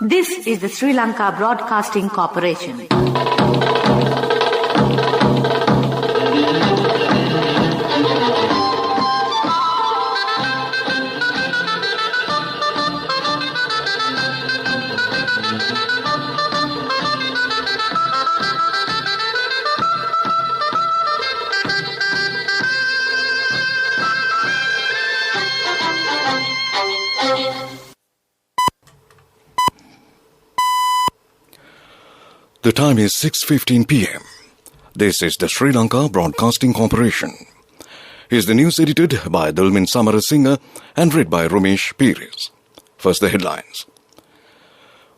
This is the Sri Lanka Broadcasting Corporation. The time is 6:15 p.m. This is the Sri Lanka Broadcasting Corporation. Here's the news edited by Dulmin Samarasinghe and read by Ramesh Pires. First, the headlines.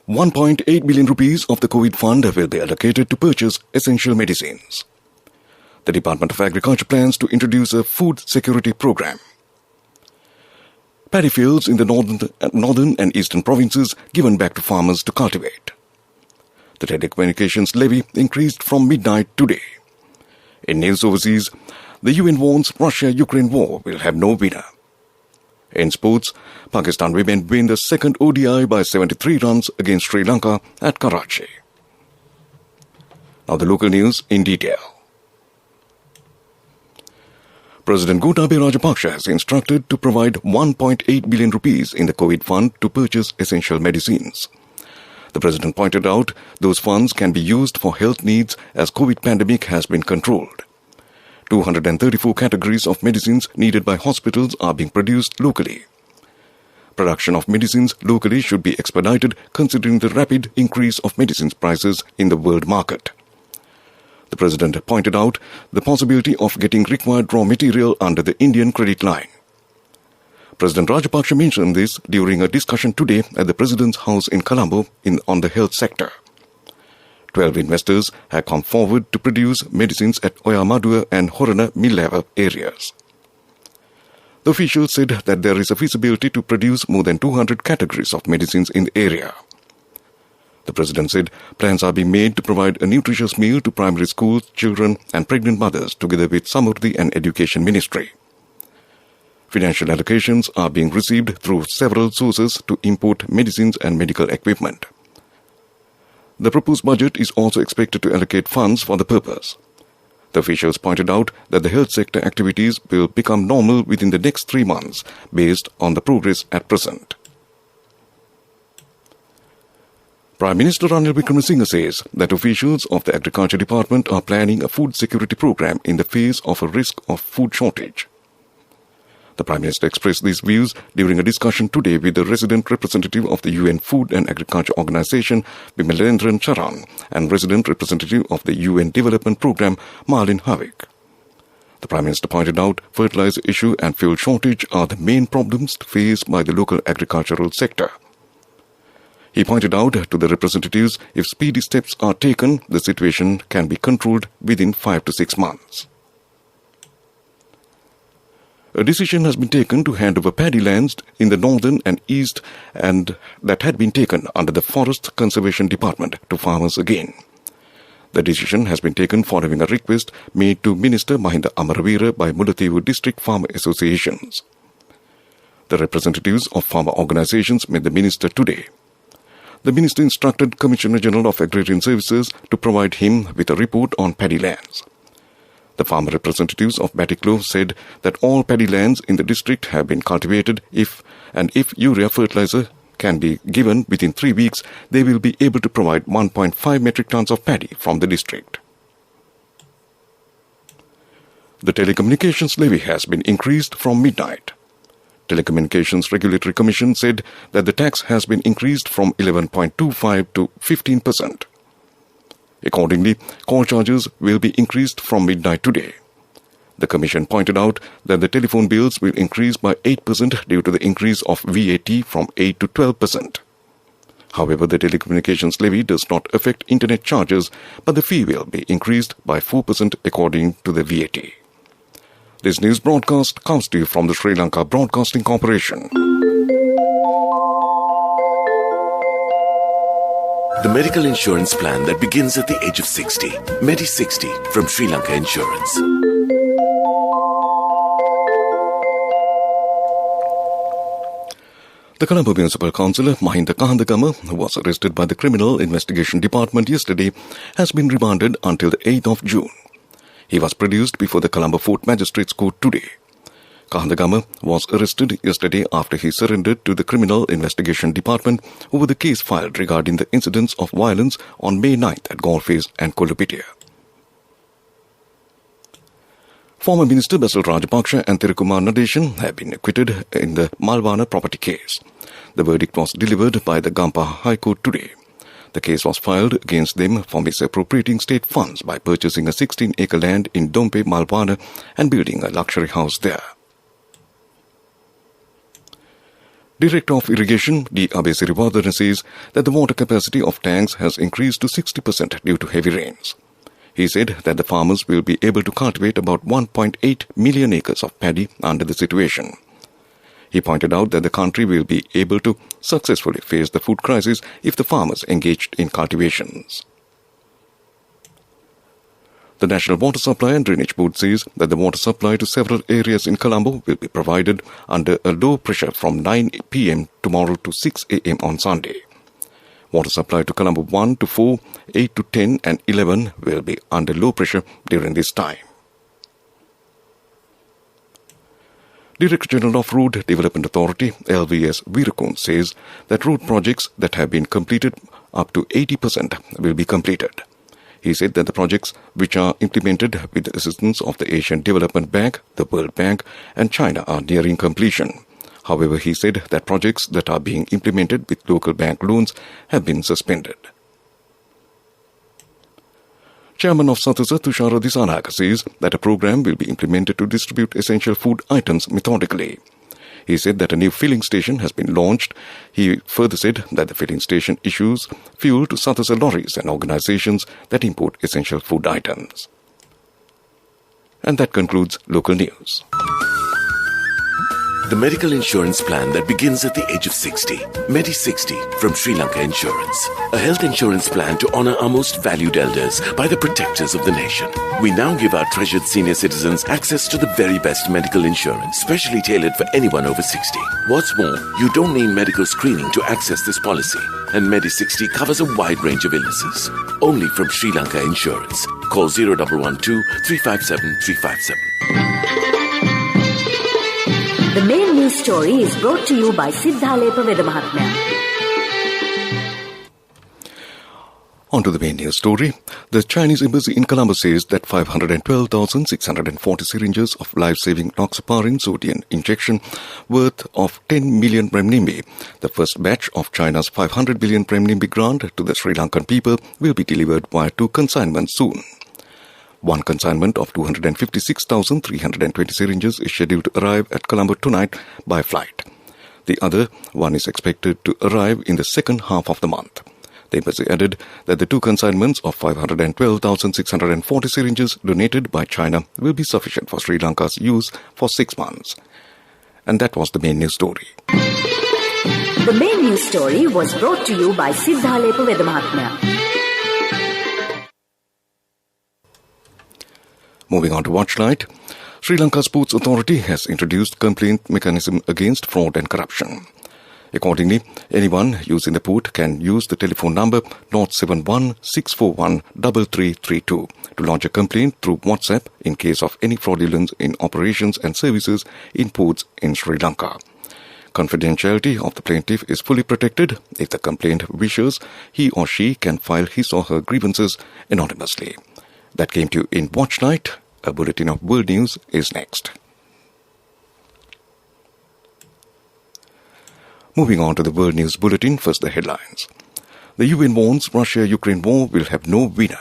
1.8 billion rupees of the COVID fund will be allocated to purchase essential medicines. The Department of Agriculture plans to introduce a food security program. Paddy fields in the northern and eastern provinces given back to farmers to cultivate. The telecommunications levy increased from midnight today. In news overseas, the UN warns Russia-Ukraine war will have no winner. In sports, Pakistan women win the second ODI by 73 runs against Sri Lanka at Karachi. Now the local news in detail. President Gotabaya Rajapaksa has instructed to provide 1.8 billion rupees in the COVID fund to purchase essential medicines. The President pointed out those funds can be used for health needs as COVID pandemic has been controlled. 234 categories of medicines needed by hospitals are being produced locally. Production of medicines locally should be expedited considering the rapid increase of medicines prices in the world market. The President pointed out the possibility of getting required raw material under the Indian credit line. President Rajapaksa mentioned this during a discussion today at the President's house in Colombo on the health sector. 12 investors have come forward to produce medicines at Oyamadua and Horana Millava areas. The officials said that there is a feasibility to produce more than 200 categories of medicines in the area. The President said plans are being made to provide a nutritious meal to primary school children and pregnant mothers together with Samurdhi and Education Ministry. Financial allocations are being received through several sources to import medicines and medical equipment. The proposed budget is also expected to allocate funds for the purpose. The officials pointed out that the health sector activities will become normal within the next 3 months based on the progress at present. Prime Minister Ranil Wickremesinghe says that officials of the Agriculture Department are planning a food security program in the face of a risk of food shortage. The Prime Minister expressed these views during a discussion today with the resident representative of the UN Food and Agriculture Organization, Bimalendran Charan, and resident representative of the UN Development Programme, Marlin Havik. The Prime Minister pointed out fertilizer issue and fuel shortage are the main problems faced by the local agricultural sector. He pointed out to the representatives if speedy steps are taken, the situation can be controlled within 5 to 6 months. A decision has been taken to hand over paddy lands in the northern and east and that had been taken under the Forest Conservation Department to farmers again. The decision has been taken following a request made to Minister Mahinda Amaravira by Mullaitivu District Farmer Associations. The representatives of farmer organizations met the Minister today. The Minister instructed Commissioner General of Agrarian Services to provide him with a report on paddy lands. The farmer representatives of Batiklo said that all paddy lands in the district have been cultivated if urea fertilizer can be given within 3 weeks, they will be able to provide 1.5 metric tons of paddy from the district. The Telecommunications levy has been increased from midnight. Telecommunications Regulatory Commission said that the tax has been increased from 11.25 to 15%. Accordingly, call charges will be increased from midnight today. The Commission pointed out that the telephone bills will increase by 8% due to the increase of VAT from 8 to 12%. However, the telecommunications levy does not affect internet charges, but the fee will be increased by 4% according to the VAT. This news broadcast comes to you from the Sri Lanka Broadcasting Corporation. The medical insurance plan that begins at the age of 60. Medi60 from Sri Lanka Insurance. The Colombo Municipal Councillor Mahinda Kahandagama, who was arrested by the Criminal Investigation Department yesterday, has been remanded until the 8th of June. He was produced before the Colombo Fort Magistrates Court today. Kahandagama was arrested yesterday after he surrendered to the Criminal Investigation Department over the case filed regarding the incidents of violence on May 9th at Golface and Kolupitia. Former Minister Basil Rajapaksa and Thirukumar Nadeshan have been acquitted in the Malvana property case. The verdict was delivered by the Gampa High Court today. The case was filed against them for misappropriating state funds by purchasing a 16-acre land in Dompe, Malvana and building a luxury house there. Director of Irrigation D. Abe Sirivardhana says that the water capacity of tanks has increased to 60% due to heavy rains. He said that the farmers will be able to cultivate about 1.8 million acres of paddy under the situation. He pointed out that the country will be able to successfully face the food crisis if the farmers engaged in cultivations. The National Water Supply and Drainage Board says that the water supply to several areas in Colombo will be provided under a low pressure from 9 p.m. tomorrow to 6 a.m. on Sunday. Water supply to Colombo 1 to 4, 8 to 10 and 11 will be under low pressure during this time. Director General of Road Development Authority, LVS Veerakun, says that road projects that have been completed up to 80% will be completed. He said that the projects which are implemented with the assistance of the Asian Development Bank, the World Bank and China are nearing completion. However, he said that projects that are being implemented with local bank loans have been suspended. Chairman of Sathasa Tushara Disanaga says that a program will be implemented to distribute essential food items methodically. He said that a new filling station has been launched. He further said that the filling station issues fuel to Sathasa lorries and organizations that import essential food items. And that concludes local news. The medical insurance plan that begins at the age of 60. Medi60 from Sri Lanka Insurance. A health insurance plan to honor our most valued elders by the protectors of the nation. We now give our treasured senior citizens access to the very best medical insurance, specially tailored for anyone over 60. What's more, you don't need medical screening to access this policy. And Medi60 covers a wide range of illnesses. Only from Sri Lanka Insurance. Call 0112 357 357. The main news story is brought to you by Siddhalepa Vedamahatmya. On to the main news story. The Chinese embassy in Colombo says that 512,640 syringes of life-saving noxaparin sodium injection worth of 10 million renminbi, the first batch of China's 500 billion renminbi grant to the Sri Lankan people, will be delivered via 2 consignments soon. One consignment of 256,320 syringes is scheduled to arrive at Colombo tonight by flight. The other one is expected to arrive in the second half of the month. The embassy added that the 2 consignments of 512,640 syringes donated by China will be sufficient for Sri Lanka's use for 6 months. And that was the main news story. The main news story was brought to you by Siddhalepa Vedamahatmya. Moving on to Watchlight, Sri Lanka Sports Authority has introduced complaint mechanism against fraud and corruption. Accordingly, anyone using the port can use the telephone number 071 641 3332 to lodge a complaint through WhatsApp in case of any fraudulence in operations and services in ports in Sri Lanka. Confidentiality of the plaintiff is fully protected. If the complainant wishes, he or she can file his or her grievances anonymously. That came to you in Watchlight. A bulletin of world news is next. Moving on to the world news bulletin, first the headlines. The UN warns Russia-Ukraine war will have no winner.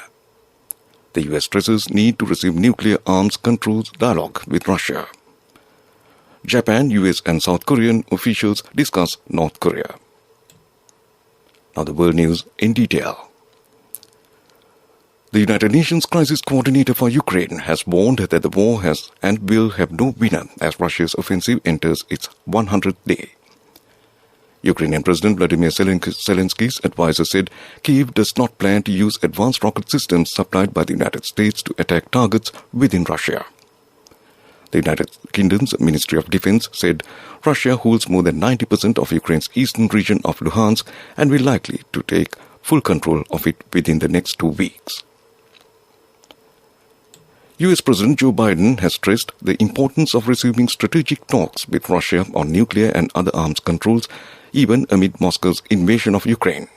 The US stresses need to resume nuclear arms controls dialogue with Russia. Japan, US and South Korean officials discuss North Korea. Now the world news in detail. The United Nations Crisis Coordinator for Ukraine has warned that the war has and will have no winner as Russia's offensive enters its 100th day. Ukrainian President Vladimir Zelensky's advisor said Kyiv does not plan to use advanced rocket systems supplied by the United States to attack targets within Russia. The United Kingdom's Ministry of Defence said Russia holds more than 90% of Ukraine's eastern region of Luhansk and will likely to take full control of it within the next 2 weeks. US President Joe Biden has stressed the importance of resuming strategic talks with Russia on nuclear and other arms controls, even amid Moscow's invasion of Ukraine.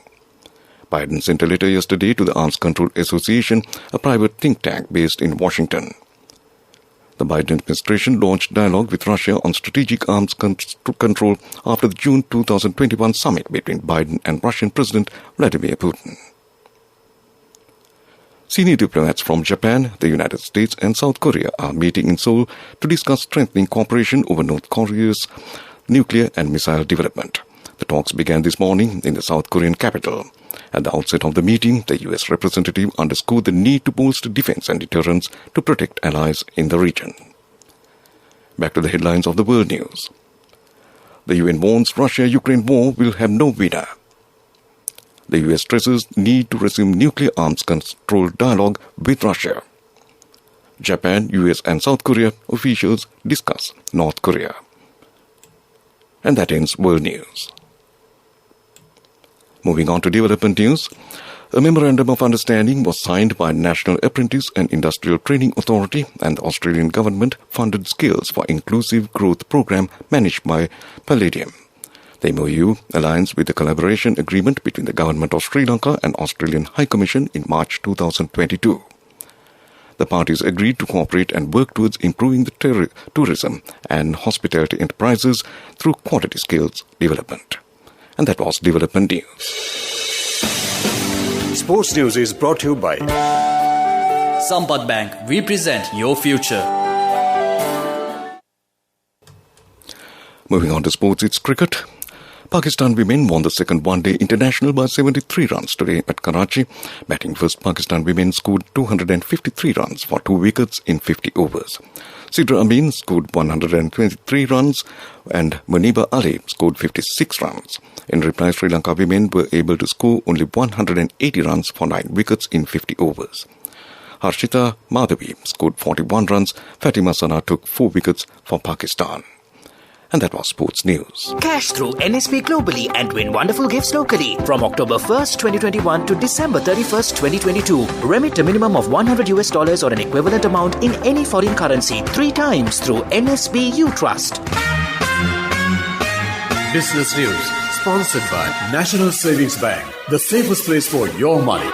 Biden sent a letter yesterday to the Arms Control Association, a private think tank based in Washington. The Biden administration launched dialogue with Russia on strategic arms control after the June 2021 summit between Biden and Russian President Vladimir Putin. Senior diplomats from Japan, the United States and South Korea are meeting in Seoul to discuss strengthening cooperation over North Korea's nuclear and missile development. The talks began this morning in the South Korean capital. At the outset of the meeting, the U.S. representative underscored the need to bolster defense and deterrence to protect allies in the region. Back to the headlines of the world news. The UN warns Russia-Ukraine war will have no winner. The US stresses need to resume nuclear arms control dialogue with Russia. Japan, US and South Korea officials discuss North Korea. And that ends world news. Moving on to development news, a memorandum of understanding was signed by National Apprentice and Industrial Training Authority and the Australian government-funded Skills for Inclusive Growth program managed by Palladium. The MOU aligns with the collaboration agreement between the Government of Sri Lanka and Australian High Commission in March 2022. The parties agreed to cooperate and work towards improving the tourism and hospitality enterprises through quality skills development. And that was Development News. Sports News is brought to you by Sampath Bank. We present your future. Moving on to sports, it's cricket. Pakistan women won the second one-day international by 73 runs today at Karachi. Batting first, Pakistan women scored 253 runs for 2 wickets in 50 overs. Sidra Amin scored 123 runs and Muniba Ali scored 56 runs. In reply, Sri Lanka women were able to score only 180 runs for 9 wickets in 50 overs. Harshita Madhavi scored 41 runs. Fatima Sana took 4 wickets for Pakistan. And that was Sports News. Cash through NSP globally and win wonderful gifts locally. From October 1st, 2021 to December 31st, 2022. Remit a minimum of $100 or an equivalent amount in any foreign currency 3 times through NSB U Trust. Business News, sponsored by National Savings Bank, the safest place for your money.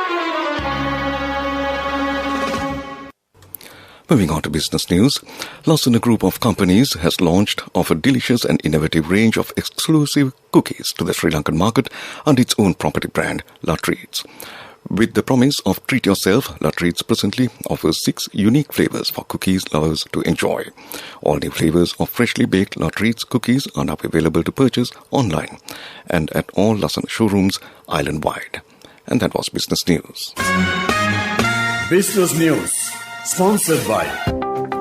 Moving on to business news, Lawson, a group of companies, has launched a delicious and innovative range of exclusive cookies to the Sri Lankan market under its own property brand, La Treats. With the promise of treat yourself, La Treats presently offers 6 unique flavors for cookies lovers to enjoy. All new flavors of freshly baked La Treats cookies are now available to purchase online and at all Lawson showrooms island-wide. And that was business news. Business News, sponsored by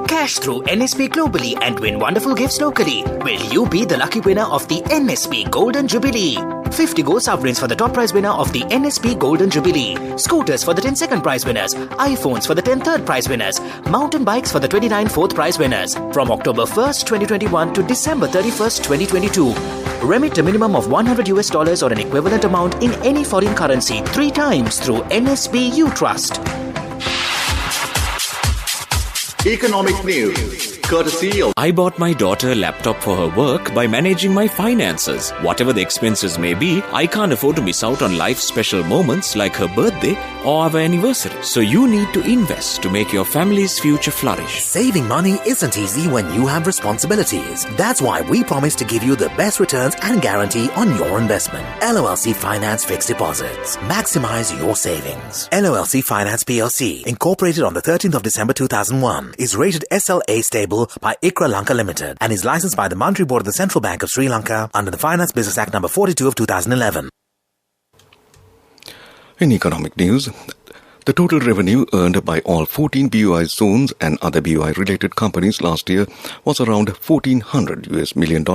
Cash through NSP globally and win wonderful gifts locally. Will you be the lucky winner of the NSP Golden Jubilee? 50 gold sovereigns for the top prize winner of the NSP Golden Jubilee. Scooters for the 10 second prize winners. iPhones for the 10 third prize winners. Mountain bikes for the 29 fourth prize winners. From October 1st, 2021 to December 31st, 2022. Remit a minimum of $100 or an equivalent amount in any foreign currency 3 times through NSB U Trust. Economic news, courtesy of... I bought my daughter a laptop for her work by managing my finances. Whatever the expenses may be, I can't afford to miss out on life's special moments like her birthday or our anniversary. So you need to invest to make your family's future flourish. Saving money isn't easy when you have responsibilities. That's why we promise to give you the best returns and guarantee on your investment. LOLC Finance Fixed Deposits. Maximize your savings. LOLC Finance PLC, incorporated on the 13th of December 2001, is rated SLA stable by ICRA Lanka Limited and is licensed by the Monetary Board of the Central Bank of Sri Lanka under the Finance Business Act No. 42 of 2011. In economic news, The total revenue earned by all 14 BOI zones and other BOI-related companies last year was around $1,400 million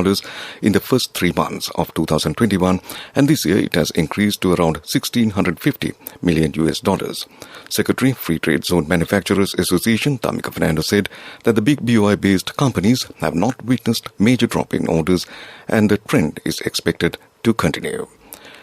in the first 3 months of 2021, and this year it has increased to around $1,650 million. Secretary, Free Trade Zone Manufacturers Association, Tamika Fernando, said that the big BOI-based companies have not witnessed major drop in orders, and the trend is expected to continue.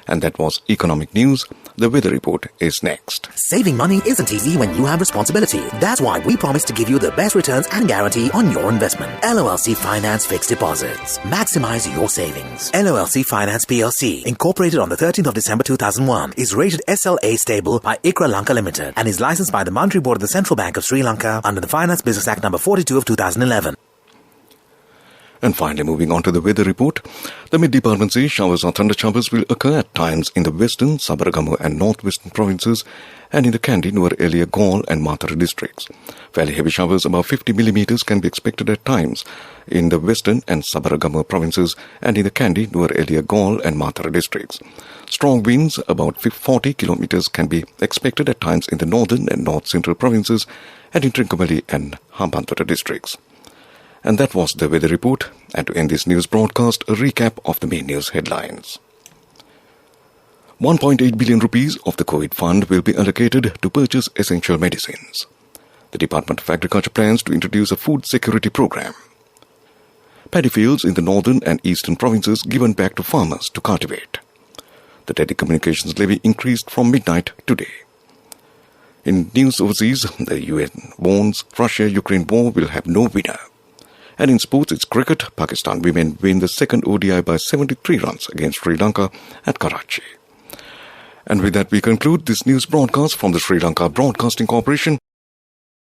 And that was Economic News. The weather report is next. Saving money isn't easy when you have responsibility. That's why we promise to give you the best returns and guarantee on your investment. LOLC Finance Fixed Deposits. Maximize your savings. LOLC Finance PLC, incorporated on the 13th of December 2001, is rated SLA stable by ICRA Lanka Limited and is licensed by the Monetary Board of the Central Bank of Sri Lanka under the Finance Business Act number 42 of 2011. And finally, moving on to the weather report, the Mid-Department says showers or thunder showers will occur at times in the western, Sabaragamu and northwestern provinces and in the Kandy, Nuwara Eliya, Galle and Matara districts. Fairly heavy showers above 50 millimeters can be expected at times in the western and Sabaragamu provinces and in the Kandy, Nuwara Eliya, Galle and Matara districts. Strong winds about 40 kilometers can be expected at times in the northern and north-central provinces and in Trincomalee and Hambantota districts. And that was the weather report. And to end this news broadcast, a recap of the main news headlines. 1.8 billion rupees of the COVID fund will be allocated to purchase essential medicines. The Department of Agriculture plans to introduce a food security program. Paddy fields in the northern and eastern provinces given back to farmers to cultivate. The telecommunications levy increased from midnight today. In news overseas, the UN warns Russia-Ukraine war will have no winner. And in sports, it's cricket. Pakistan women win the second ODI by 73 runs against Sri Lanka at Karachi. And with that, we conclude this news broadcast from the Sri Lanka Broadcasting Corporation.